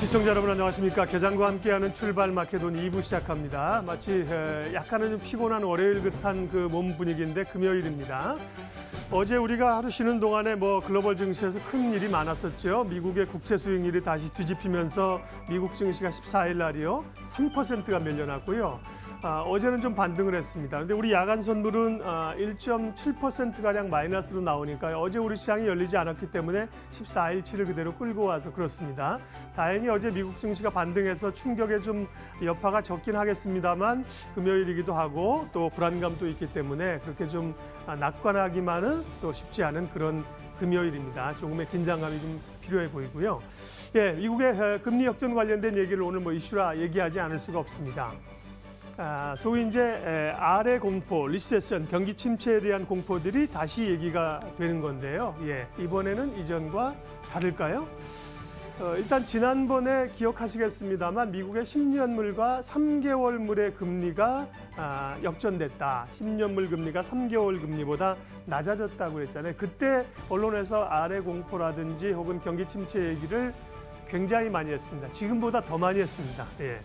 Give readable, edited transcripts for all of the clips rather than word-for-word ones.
시청자 여러분 안녕하십니까. 개장과 함께하는 출발 마케돈 2부 시작합니다. 마치 약간은 좀 피곤한 월요일 같은 그 몸 분위기인데 금요일입니다. 어제 우리가 하루 쉬는 동안에 글로벌 증시에서 큰 일이 많았었죠. 미국의 국채 수익률이 다시 뒤집히면서 미국 증시가 14일 날이요 3%가 밀려났고요. 어제는 좀 반등을 했습니다. 근데 우리 야간 선물은 1.7%가량 마이너스로 나오니까 어제 우리 시장이 열리지 않았기 때문에 14일치를 그대로 끌고 와서 그렇습니다. 다행히 어제 미국 증시가 반등해서 충격에 좀 여파가 적긴 하겠습니다만 금요일이기도 하고 또 불안감도 있기 때문에 그렇게 좀 낙관하기만은 또 쉽지 않은 그런 금요일입니다. 조금의 긴장감이 좀 필요해 보이고요. 예, 미국의 금리 역전 관련된 얘기를 오늘 이슈라 얘기하지 않을 수가 없습니다. 소위 이제 아래 공포, 리세션, 경기 침체에 대한 공포들이 다시 얘기가 되는 건데요. 예, 이번에는 이전과 다를까요? 일단 지난번에 기억하시겠습니다만 미국의 10년물과 3개월물의 금리가 역전됐다. 10년물 금리가 3개월 금리보다 낮아졌다고 했잖아요. 그때 언론에서 아래 공포라든지 혹은 경기 침체 얘기를 굉장히 많이 했습니다. 지금보다 더 많이 했습니다. 예.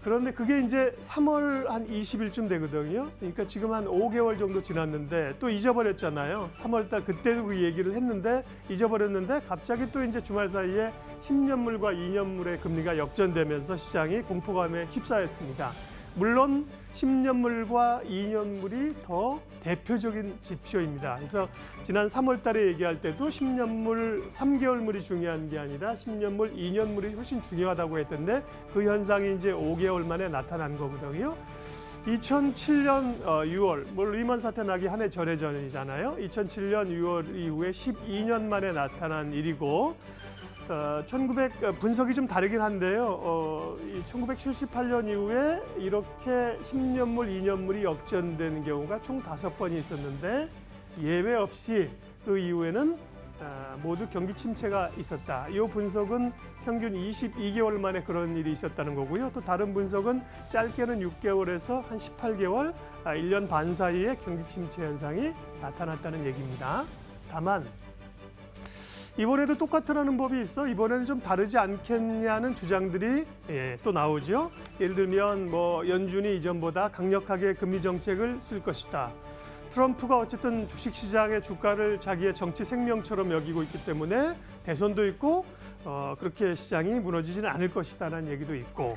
그런데 그게 이제 3월 한 20일쯤 되거든요. 그러니까 지금 한 5개월 정도 지났는데 또 잊어버렸잖아요. 3월 달 그때도 그 얘기를 했는데 잊어버렸는데 갑자기 또 이제 주말 사이에 10년물과 2년물의 금리가 역전되면서 시장이 공포감에 휩싸였습니다. 물론 10년물과 2년물이 더 대표적인 지표입니다. 그래서 지난 3월 달에 얘기할 때도 10년물, 3개월물이 중요한 게 아니라 10년물, 2년물이 훨씬 중요하다고 했던데 그 현상이 이제 5개월 만에 나타난 거거든요. 2007년 6월, 리먼 사태 나기 한 해 전이잖아요. 2007년 6월 이후에 12년 만에 나타난 일이고 분석이 좀 다르긴 한데요. 1978년 이후에 이렇게 10년물, 2년물이 역전되는 경우가 총 5번이 있었는데 예외 없이 그 이후에는 모두 경기 침체가 있었다. 이 분석은 평균 22개월 만에 그런 일이 있었다는 거고요. 또 다른 분석은 짧게는 6개월에서 한 18개월, 1년 반 사이에 경기 침체 현상이 나타났다는 얘기입니다. 다만 이번에도 똑같으라는 법이 있어 이번에는 좀 다르지 않겠냐는 주장들이 또 나오죠. 예를 들면 연준이 이전보다 강력하게 금리 정책을 쓸 것이다. 트럼프가 어쨌든 주식시장의 주가를 자기의 정치 생명처럼 여기고 있기 때문에 대선도 있고 그렇게 시장이 무너지지는 않을 것이다라는 얘기도 있고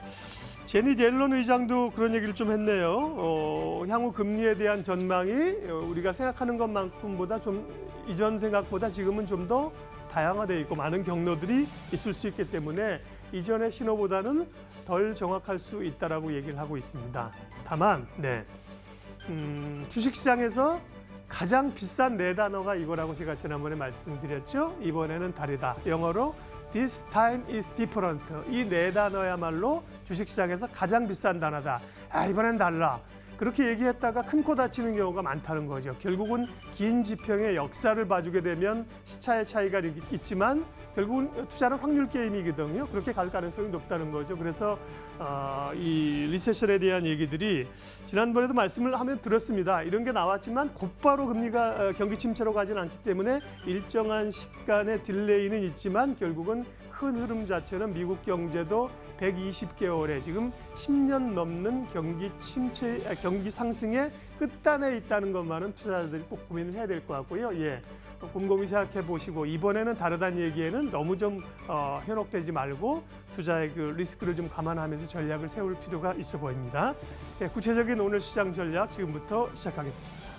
제니 옐런 의장도 그런 얘기를 좀 했네요. 향후 금리에 대한 전망이 우리가 생각하는 것만큼보다 좀 이전 생각보다 지금은 좀 더 다양화되어 있고 많은 경로들이 있을 수 있기 때문에 이전의 신호보다는 덜 정확할 수 있다라고 얘기를 하고 있습니다. 다만 주식시장에서 가장 비싼 네 단어가 이거라고 제가 지난번에 말씀드렸죠. 이번에는 다르다. 영어로 This time is different. 이 네 단어야말로 주식시장에서 가장 비싼 단어다. 이번엔 달라. 그렇게 얘기했다가 큰 코 다치는 경우가 많다는 거죠. 결국은 긴 지평의 역사를 봐주게 되면 시차의 차이가 있지만 결국은 투자는 확률 게임이거든요. 그렇게 갈 가능성이 높다는 거죠. 그래서 이 리세션에 대한 얘기들이 지난번에도 말씀을 하면 들었습니다. 이런 게 나왔지만 곧바로 금리가 경기 침체로 가진 않기 때문에 일정한 시간의 딜레이는 있지만 결국은 큰 흐름 자체는 미국 경제도 120개월에 지금 10년 넘는 경기 상승의 끝단에 있다는 것만은 투자자들이 꼭 고민을 해야 될 것 같고요. 예, 곰곰이 생각해 보시고 이번에는 다르다는 얘기에는 너무 좀 현혹되지 말고 투자의 그 리스크를 좀 감안하면서 전략을 세울 필요가 있어 보입니다. 예, 구체적인 오늘 시장 전략 지금부터 시작하겠습니다.